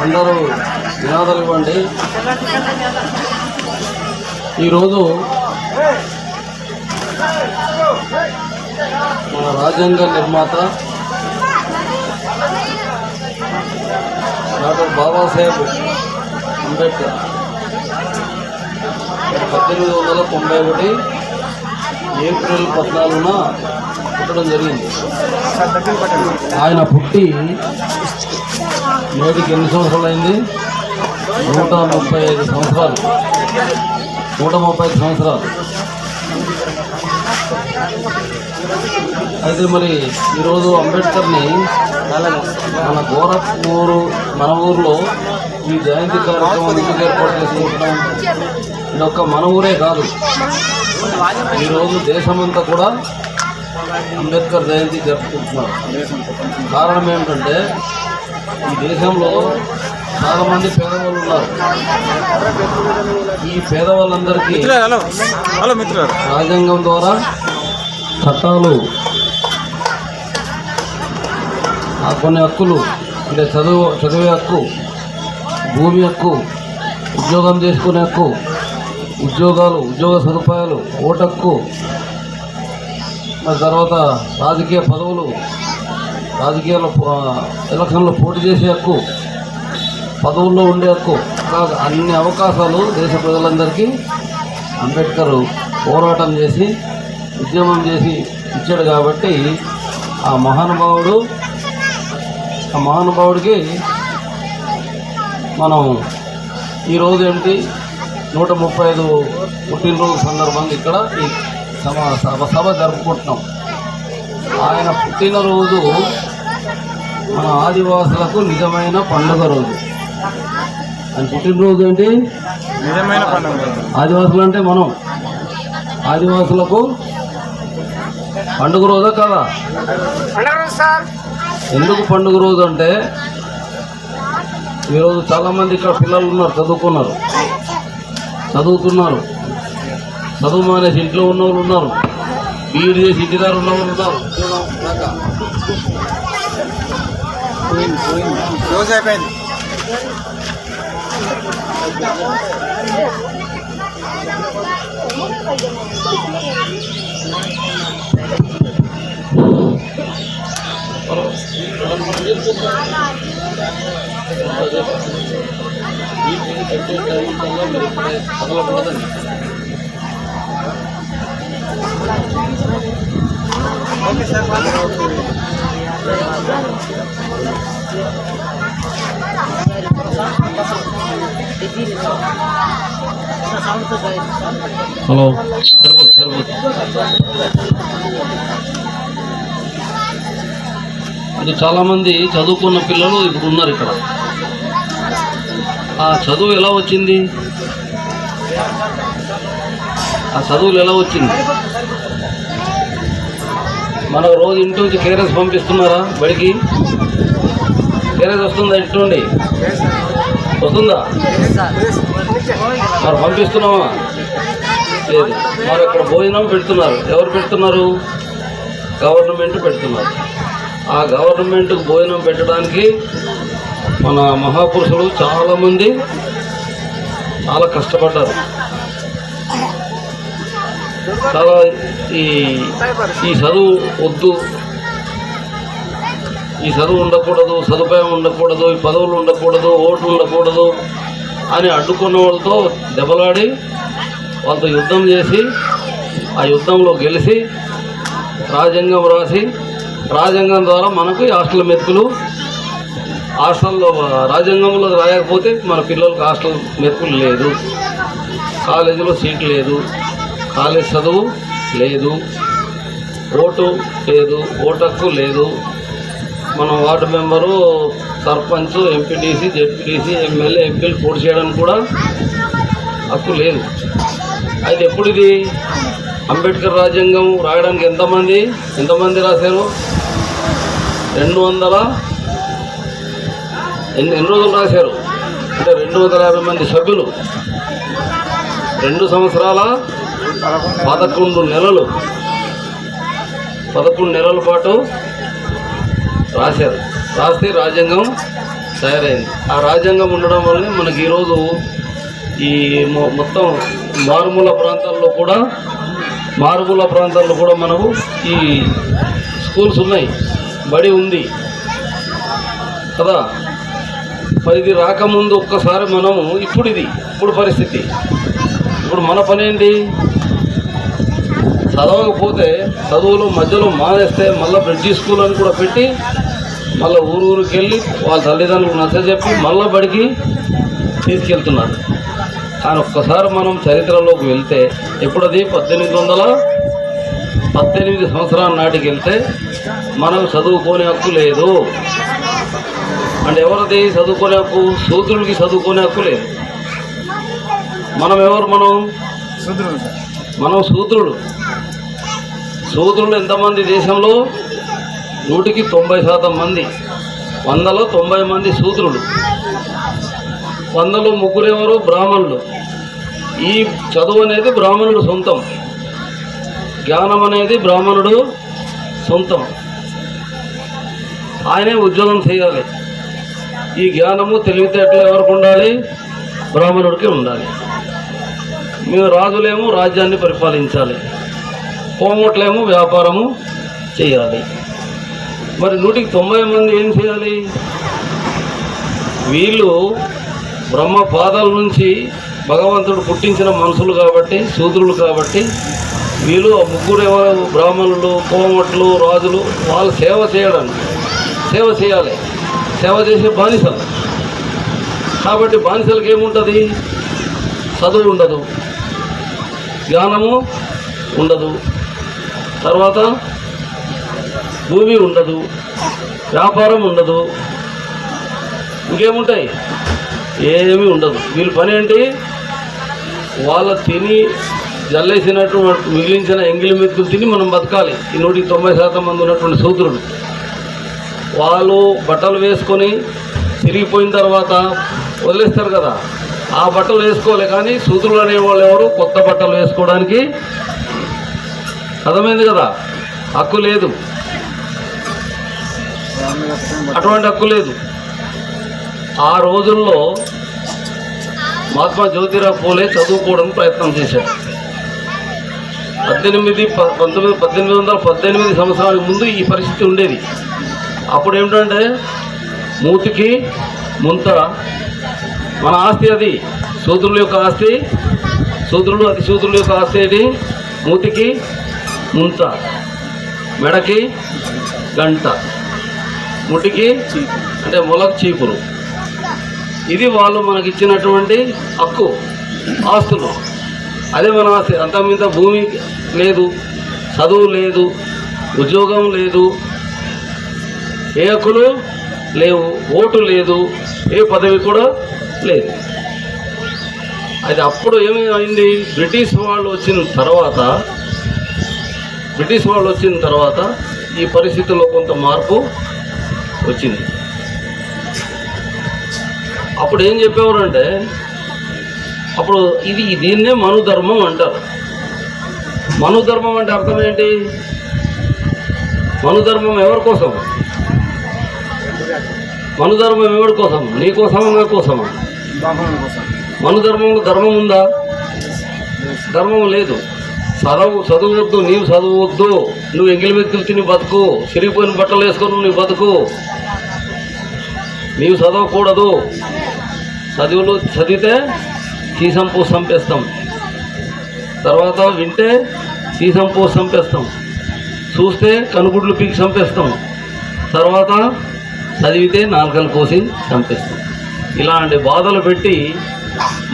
అందరూ నినాదాలు ఇవ్వండి. ఈరోజు మన రాజ్యాంగ నిర్మాత డాక్టర్ బాబాసాహెబ్ అంబేద్కర్ 1891 ఏప్రిల్ 14న పుట్టడం జరిగింది. ఆయన పుట్టి నేటికి ఎన్ని సంవత్సరాలు అయింది? 135 సంవత్సరాలు. 135 సంవత్సరాలు. అయితే మరి ఈరోజు అంబేద్కర్ని మన గోరఖ్పూర్ మన ఊర్లో ఈ జయంతి కార్యక్రమం ఎందుకు ఏర్పాటు చేసుకుంటున్నాం? ఇది ఒక్క మన ఊరే కాదు, ఈరోజు దేశమంతా కూడా అంబేద్కర్ జయంతి జరుపుకుంటున్నారు. కారణం ఏమిటంటే ఈ దేశంలో చాలామంది పేదవాళ్ళు ఉన్నారు. ఈ పేదవాళ్ళందరికీ రాజ్యాంగం ద్వారా చట్టాలు కొన్ని హక్కులు అంటే చదివే హక్కు, భూమి హక్కు, ఉద్యోగం చేసుకునే హక్కు, ఉద్యోగ సదుపాయాలు, ఓటు హక్కు, మరి తర్వాత రాజకీయ పదవులు, రాజకీయాల్లో ఎలక్షన్లో పోటీ చేసే హక్కు, పదవుల్లో ఉండే హక్కు, అన్ని అవకాశాలు దేశ ప్రజలందరికీ అంబేద్కర్ పోరాటం చేసి ఉద్యమం చేసి ఇచ్చాడు. కాబట్టి ఆ మహానుభావుడికి మనం ఈరోజు ఏంటి 135 పుట్టినరోజు సందర్భంగా ఇక్కడ ఈ సభ జరుపుకుంటున్నాం. ఆయన పుట్టినరోజు మన ఆదివాసులకు నిజమైన పండుగ రోజు. ఆయన పుట్టినరోజు ఏంటి? నిజమైన పండుగ. ఆదివాసులు అంటే మనం ఆదివాసులకు పండుగ రోజా కదా? ఎందుకు పండుగ రోజు అంటే ఈరోజు చాలామంది ఇక్కడ పిల్లలు ఉన్నారు, చదువుతున్నారు, చదువు మానేసి ఇంట్లో ఉన్నవాళ్ళు ఉన్నారు, బీఈడి చేసి ఇంటిదారు ఉన్నవాళ్ళు ఉన్నారు. రోజు అయిపోయింది. Okay sir. హలో, ఇది చాలామంది చదువుకున్న పిల్లలు ఇప్పుడు ఉన్నారు ఇక్కడ. ఆ చదువు ఎలా వచ్చింది? మనకు రోజు ఇంటి నుంచి కేరస్ పంపిస్తున్నారా? బడికి కేరస్ వస్తుందా? ఇంటి నుండి వస్తుందా? మరి పంపిస్తున్నావా? లేదు. మరి అక్కడ భోజనం పెడుతున్నారు. ఎవరు పెడుతున్నారు? గవర్నమెంట్ పెడుతున్నారు. ఆ గవర్నమెంట్కి భోజనం పెట్టడానికి మన మహాపురుషులు చాలామంది చాలా కష్టపడ్డారు. చాలా ఈ చదువు వద్దు, ఈ చదువు ఉండకూడదు, సదుపాయం ఉండకూడదు, ఈ పదవులు ఉండకూడదు, ఓట్లు ఉండకూడదు అని అడ్డుకున్న వాళ్ళతో దెబ్బలాడి వాళ్ళతో యుద్ధం చేసి ఆ యుద్ధంలో గెలిచి రాజ్యాంగం రాసి రాజ్యాంగం ద్వారా మనకు హాస్టల్ మెతుకులు, హాస్టల్లో రాజ్యాంగంలో రాయకపోతే మన పిల్లలకు హాస్టల్ మెతుకులు లేదు, కాలేజీలో సీట్ లేదు, కాలేజ్ చదువు లేదు, ఓటు లేదు, ఓటు హక్కు లేదు, మన ward member, sarpanch, MPTC, ZPTC, MLA, ఎంపీలు పోటీ చేయడానికి కూడా హక్కు లేదు. అయితే ఎప్పుడు ఇది అంబేద్కర్ రాజ్యాంగం రాయడానికి ఎంతమంది రాశారు? 200 ఎన్ని రోజులు రాశారు అంటే 250 మంది సభ్యులు 2 సంవత్సరాల 11 నెలలు 11 నెలల పాటు రాశారు. రాస్తే రాజ్యాంగం తయారైంది. ఆ రాజ్యాంగం ఉండడం వల్లనే మనకి ఈరోజు ఈ మొత్తం మారుమూల ప్రాంతాల్లో కూడా మనకు ఈ స్కూల్స్ ఉన్నాయి, బడి ఉంది కదా. మరి ఇది రాకముందు ఒక్కసారి మనము ఇప్పుడు పరిస్థితి, ఇప్పుడు మన పని ఏంటి? చదవకపోతే చదువులు మధ్యలో మానేస్తే మళ్ళీ బ్రిడ్జి స్కూల్ అని కూడా పెట్టి మళ్ళీ ఊరికి వెళ్ళి వాళ్ళ తల్లిదండ్రులకు నచ్చజెప్పి మళ్ళీ బడికి తీసుకెళ్తున్నారు. కానీ ఒక్కసారి మనం చరిత్రలోకి వెళ్తే ఎప్పుడది 1818 సంవత్సరాల నాటికి వెళ్తే మనకు చదువుకునే హక్కు లేదు. అంటే ఎవరిది చదువుకునే హక్కు? శూద్రులకి చదువుకునే హక్కు లేదు. మనం ఎవరు? మనం శూద్రులు ఎంతమంది దేశంలో? 100కి 90% మంది, 100లో 90 మంది శూద్రులు, 100లో 3 ఎవరు? బ్రాహ్మణులు. ఈ చదువు అనేది బ్రాహ్మణుడు సొంతం, జ్ఞానం అనేది బ్రాహ్మణుడు సొంతం. ఆయనే ఉద్యోగం చేయాలి. ఈ జ్ఞానము తెలివితేటలు ఎవరికి ఉండాలి? బ్రాహ్మణుడికి ఉండాలి. మేము రాజులేమో రాజ్యాన్ని పరిపాలించాలి, కోమట్లేమో వ్యాపారము చేయాలి. మరి 100కి 90 మంది ఏం చేయాలి? వీళ్ళు బ్రహ్మ పాదాల నుంచి భగవంతుడు పుట్టించిన మనుషులు కాబట్టి, శూద్రులు కాబట్టి, వీళ్ళు ఆ 3 ఎవరు? బ్రాహ్మణులు, కోమట్లు, రాజులు. వాళ్ళు సేవ చేయాలి. సేవ చేసే బానిసలు కాబట్టి బానిసలకు ఏముంటుంది? చదువు ఉండదు, జ్ఞానము ఉండదు, తర్వాత భూమి ఉండదు, వ్యాపారం ఉండదు, ఇంకేముంటాయి? ఏమీ ఉండదు. వీళ్ళ పని ఏంటి? వాళ్ళ తిని జల్లేసినట్టు మిగిలించిన ఎంగిలి మెతుకులు తిని మనం బతకాలి. ఈ 100కి 90% మంది ఉన్నటువంటి శూద్రులు వాళ్ళు బట్టలు వేసుకొని తిరిగిపోయిన తర్వాత వదిలేస్తారు కదా, ఆ బట్టలు వేసుకోవాలి. కానీ శూద్రులు అనేవాళ్ళు ఎవరు? కొత్త బట్టలు వేసుకోవడానికి అర్థమైంది కదా, హక్కు లేదు. అటువంటి హక్కు లేదు. ఆ రోజుల్లో మహాత్మా జ్యోతిరావు పూలే చదువుకోవడానికి ప్రయత్నం చేశాడు. 1818 సంవత్సరాలకు ముందు ఈ పరిస్థితి ఉండేది. అప్పుడు ఏమిటంటే మూతికి ముంత, మన ఆస్తి అది, శూద్రుల యొక్క ఆస్తి, అతిశూద్రుల యొక్క ఆస్తి ఏంటి? మూతికి ముంత, మెడకి గంట, ముటికి అంటే మొలకు చీపురు. ఇది వాళ్ళు మనకి ఇచ్చినటువంటి హక్కు, ఆస్తులు. అదే మన ఆస్తి. అంతకుమింద భూమి లేదు, చదువు లేదు, ఉద్యోగం లేదు, ఏ హక్కులు లేవు, ఓటు లేదు, ఏ పదవి కూడా లేదు. అది అప్పుడు ఏమైంది? బ్రిటిష్ వాళ్ళు వచ్చిన తర్వాత ఈ పరిస్థితుల్లో కొంత మార్పు వచ్చింది. అప్పుడు ఏం చెప్పేవారంటే, అప్పుడు దీన్నే మనుధర్మం అంటారు. మనుధర్మం అంటే అర్థం ఏంటి? మనుధర్మం ఎవరి కోసం? మనుధర్మం ఎవరి కోసం? నీ కోసమా, నా కోసమా? మనుధర్మంలో ధర్మం ఉందా? ధర్మం లేదు. చదువద్దు, నీవు చదువద్దు, నువ్వు ఎంగిలి మెతుకులు తిని బతుకు, చిరిగిపోయిన బట్టలు వేసుకొని నువ్వు బతుకు, నీవు చదవకూడదు. చదివితే సీసం పోసి చంపేస్తాం, తర్వాత వింటే సీసం పోసి చంపేస్తాం, చూస్తే కనుగుడ్లు పీకి చంపేస్తాం, తర్వాత చదివితే నాలుకలు కోసి చంపేస్తాం. ఇలాంటి బాధలు పెట్టి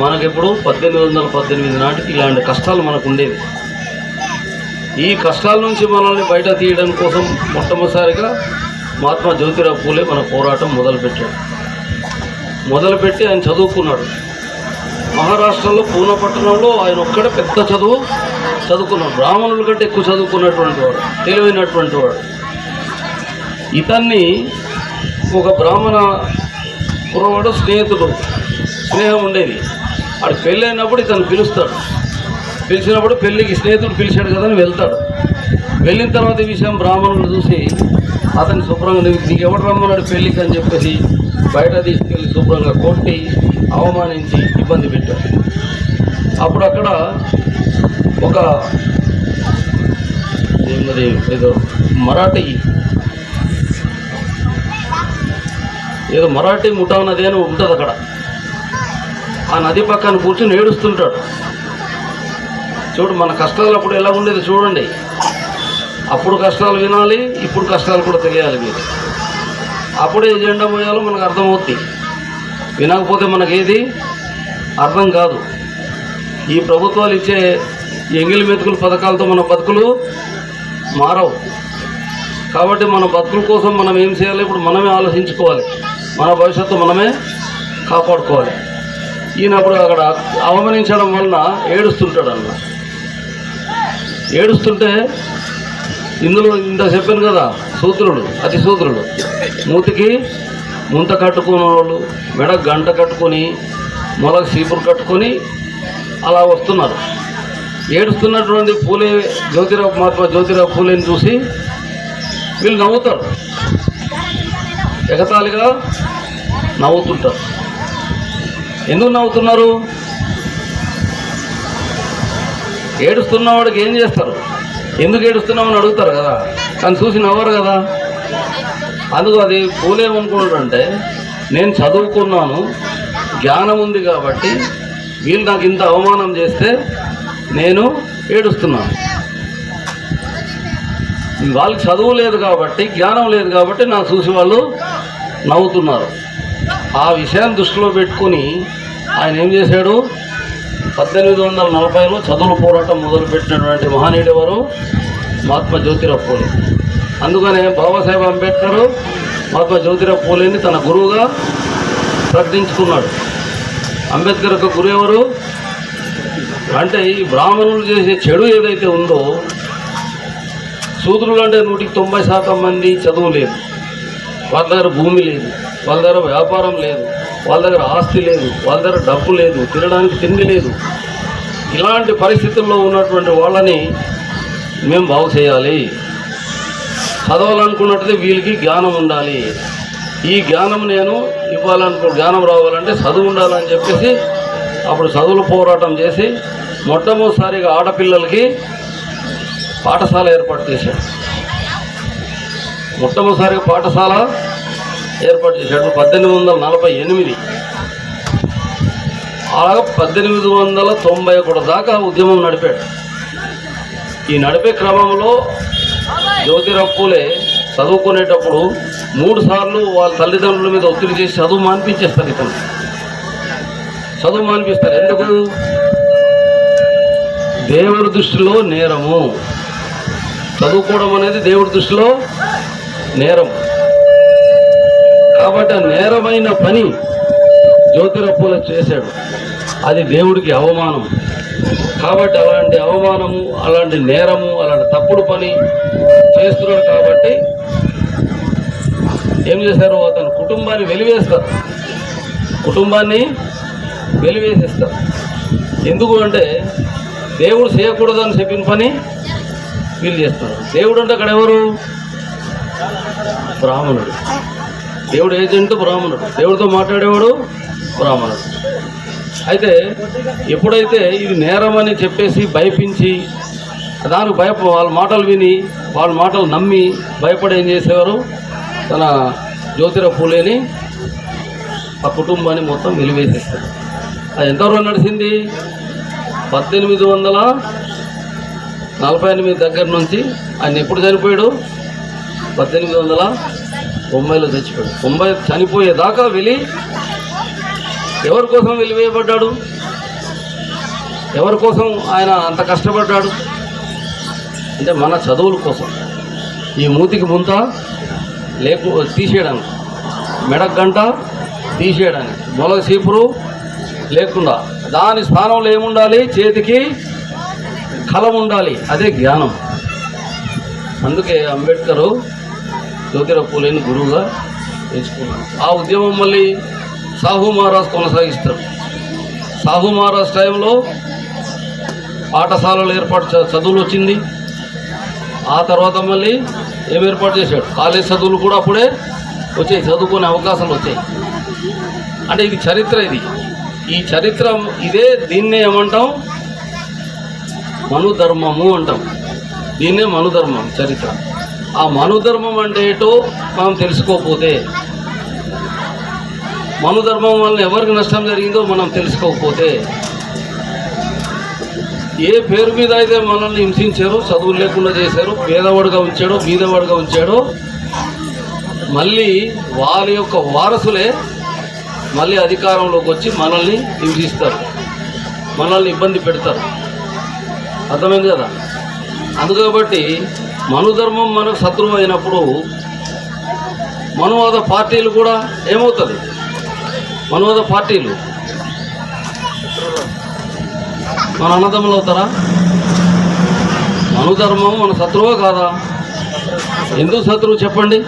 మనకెప్పుడు 1818 నాటికి ఇలాంటి కష్టాలు మనకు ఉండేవి. ఈ కష్టాల నుంచి మనల్ని బయట తీయడం కోసం మొట్టమొదటిసారిగా మహాత్మా జ్యోతిరావు పూలే మన పోరాటం మొదలుపెట్టి ఆయన చదువుకున్నాడు. మహారాష్ట్రలో పూనా పట్టణంలో ఆయన ఒక్కడే పెద్ద చదువుకున్నాడు. బ్రాహ్మణుల కంటే ఎక్కువ చదువుకున్నటువంటి వాడు, తెలివైనటువంటి వాడు. ఇతన్ని ఒక బ్రాహ్మణ కుర్రవాడు స్నేహం ఉండేది. వాడు పెళ్ళి అయినప్పుడు ఇతను పిలిచినప్పుడు పెళ్ళికి స్నేహితుడు పిలిచాడు కదా అని వెళ్తాడు. వెళ్ళిన తర్వాత ఈ విషయం బ్రాహ్మణులు చూసి అతన్ని శుభ్రంగా నీకు ఎవడు రమ్మన్నాడు పెళ్ళికి అని చెప్పేసి బయట తీసుకెళ్ళి శుభ్రంగా కొట్టి అవమానించి ఇబ్బంది పెట్టారు. అప్పుడు అక్కడ ఒక మరి ఏదో మరాఠీ ముఠా నది అని ఉంటుంది అక్కడ. ఆ నది పక్కన కూర్చొని ఏడుస్తుంటాడు. చూడు మన కష్టాలు అప్పుడు ఎలా ఉండేది చూడండి. అప్పుడు కష్టాలు వినాలి, ఇప్పుడు కష్టాలు కూడా తెలియాలి మీరు. అప్పుడే ఎజెండా పోయాలో మనకు అర్థమవుద్ది, వినకపోతే మనకేది అర్థం కాదు. ఈ ప్రభుత్వాలు ఇచ్చే ఎంగిలి మెతుకుల పథకాలతో మన బతుకులు మారవు. కాబట్టి మన బతుకుల కోసం మనం ఏం చేయాలి, ఇప్పుడు మనమే ఆలోచించుకోవాలి. మన భవిష్యత్తు మనమే కాపాడుకోవాలి. ఈయనప్పుడు అక్కడ అవమానించడం వలన ఏడుస్తుంటాడు అన్న. ఏడుస్తుంటే ఇందులో ఇంత చెప్పాను కదా, సూత్రుడు అతి సూత్రుడు, మూతికి ముంత కట్టుకున్న వాళ్ళు, మెడ గంట కట్టుకొని, మొలకు సీపురు కట్టుకొని అలా వస్తున్నారు. ఏడుస్తున్నటువంటి పూలే మహాత్మా జ్యోతిరావు పూలేని చూసి వీళ్ళు నవ్వుతారు, ఎగతాళిగా నవ్వుతుంటారు. ఎందుకు నవ్వుతున్నారు? ఏడుస్తున్నవాడికి ఏం చేస్తారు? ఎందుకు ఏడుస్తున్నామని అడుగుతారు కదా, కానీ చూసి నవ్వరు కదా. అందుకు అది పూలేమనుకున్నాడంటే, నేను చదువుకున్నాను, జ్ఞానం ఉంది కాబట్టి వీళ్ళు నాకు ఇంత అవమానం చేస్తే నేను ఏడుస్తున్నాను. వాళ్ళకి చదువు లేదు కాబట్టి, జ్ఞానం లేదు కాబట్టి నాకు చూసి వాళ్ళు నవ్వుతున్నారు. ఆ విషయాన్ని దృష్టిలో పెట్టుకుని ఆయన ఏం చేశాడు, 1840లో చదువుల పోరాటం మొదలుపెట్టినటువంటి మహనీయుడు ఎవరు? మహాత్మా జ్యోతిరావు పూలే. అందుకనే బాబాసాహెబ్ అంబేద్కర్ మహాత్మా జ్యోతిరావు పూలేని తన గురువుగా ప్రకటించుకున్నాడు. అంబేద్కర్ యొక్క గురువు ఎవరు అంటే, ఈ బ్రాహ్మణులు చేసే చెడు ఏదైతే ఉందో, శూద్రులు అంటే 190% మంది చదువు లేదు, వాళ్ళ దగ్గర భూమి లేదు, వాళ్ళ దగ్గర వ్యాపారం లేదు, వాళ్ళ దగ్గర ఆస్తి లేదు, వాళ్ళ దగ్గర డబ్బు లేదు, తినడానికి తిండి లేదు. ఇలాంటి పరిస్థితుల్లో ఉన్నటువంటి వాళ్ళని మేము బాగు చేయాలి. చదవాలనుకున్నట్లయితే వీళ్ళకి జ్ఞానం ఉండాలి. ఈ జ్ఞానం నేను జ్ఞానం రావాలంటే చదువు ఉండాలని చెప్పేసి అప్పుడు చదువుల పోరాటం చేసి మొట్టమొదటిసారిగా ఆడపిల్లలకి పాఠశాల ఏర్పాటు చేశాడు. మొట్టమొదటిసారిగా పాఠశాల ఏర్పాటు చేశాడు 1848. అలాగా 1891 దాకా ఉద్యమం నడిపాడు. ఈ నడిపే క్రమంలో జ్యోతిరావు పూలే చదువుకునేటప్పుడు 3 సార్లు వాళ్ళ తల్లిదండ్రుల మీద ఒత్తిడి చేసి చదువు మానిపించేస్తారు. ఇతను చదువు మానిపిస్తారు. ఎందుకు? దేవుడి దృష్టిలో నేరము. చదువుకోవడం అనేది దేవుడి దృష్టిలో నేరం. కాబట్టి ఆ నేరమైన పని జ్యోతిరావు పూలే చేశాడు. అది దేవుడికి అవమానం. కాబట్టి అలాంటి అవమానము, అలాంటి నేరము, అలాంటి తప్పుడు పని చేస్తున్నాడు. కాబట్టి ఏం చేశారు, అతను కుటుంబాన్ని వెలివేస్తారు. కుటుంబాన్ని వెలివేసేస్తారు. ఎందుకు అంటే, దేవుడు చేయకూడదని చెప్పిన పని వీళ్ళు చేస్తారు. దేవుడు అంటే అక్కడ ఎవరు? బ్రాహ్మణుడు. దేవుడు ఏజెంట్ బ్రాహ్మణుడు, దేవుడితో మాట్లాడేవాడు బ్రాహ్మణుడు. అయితే ఎప్పుడైతే ఇది నేరం అని చెప్పేసి భయపించి దానికి వాళ్ళ మాటలు విని, వాళ్ళ మాటలు నమ్మి భయపడి ఏం చేసేవారు, తన జ్యోతిరావు పూలేని ఆ కుటుంబాన్ని మొత్తం వెలివేసేస్తారు. అది ఎంతవరకు నడిచింది? 1848 దగ్గర నుంచి. ఆయన ఎప్పుడు చనిపోయాడు? 1890లో చచ్చిపోయాడు. 90 చనిపోయేదాకా ఎవరి కోసం వెలివేయబడ్డాడు? ఎవరి కోసం ఆయన అంత కష్టపడ్డాడు అంటే, మన చదువుల కోసం. ఈ మూతికి ముంత తీసేయడానికి, మెడకు గంట తీసేయడానికి, మొలక చీపురు లేకుండా దాని స్థానంలో ఏముండాలి? చేతికి కలం ఉండాలి. అదే జ్ఞానం. అందుకే అంబేద్కర్ జ్యోతిరావు పూలేని గురువుగా ఎంచుకున్నాడు. ఆ ఉద్యమం మళ్ళీ సాహు మహారాజ్ కొనసాగిస్తారు. సాహు మహారాజ్ టైంలో పాఠశాలలు ఏర్పాటు, చదువులు వచ్చింది. ఆ తర్వాత మళ్ళీ ఏం ఏర్పాటు చేశాడు? కాలేజ్ చదువులు కూడా అప్పుడే వచ్చాయి, చదువుకునే అవకాశాలు వచ్చాయి. అంటే ఇది చరిత్ర. ఈ చరిత్ర ఇదే. దీన్నే ఏమంటాం? మనుధర్మము అంటాం. దీన్నే మనుధర్మం చరిత్ర. ఆ మనుధర్మం అంటే ఏటో మనం తెలుసుకోకపోతే, మనుధర్మం వల్ల ఎవరికి నష్టం జరిగిందో మనం తెలుసుకోకపోతే, ఏ పేరు మీద అయితే మనల్ని హింసించారో, చదువులు లేకుండా చేశారో, పేదవాడుగా ఉంచాడో, బీదవాడుగా ఉంచాడో, మళ్ళీ వారి యొక్క వారసులే మళ్ళీ అధికారంలోకి వచ్చి మనల్ని హింసిస్తారు, మనల్ని ఇబ్బంది పెడతారు. అర్థమైంది కదా? అందుకబట్టి మనుధర్మం మనకు శత్రువు అయినప్పుడు మనువాద పార్టీలు కూడా ఏమవుతుంది? మనువాద పార్టీలు మన అన్నదమ్ములు అవుతారా? మనుధర్మం మన శత్రువా కాదా? ఎందుకు శత్రువు చెప్పండి?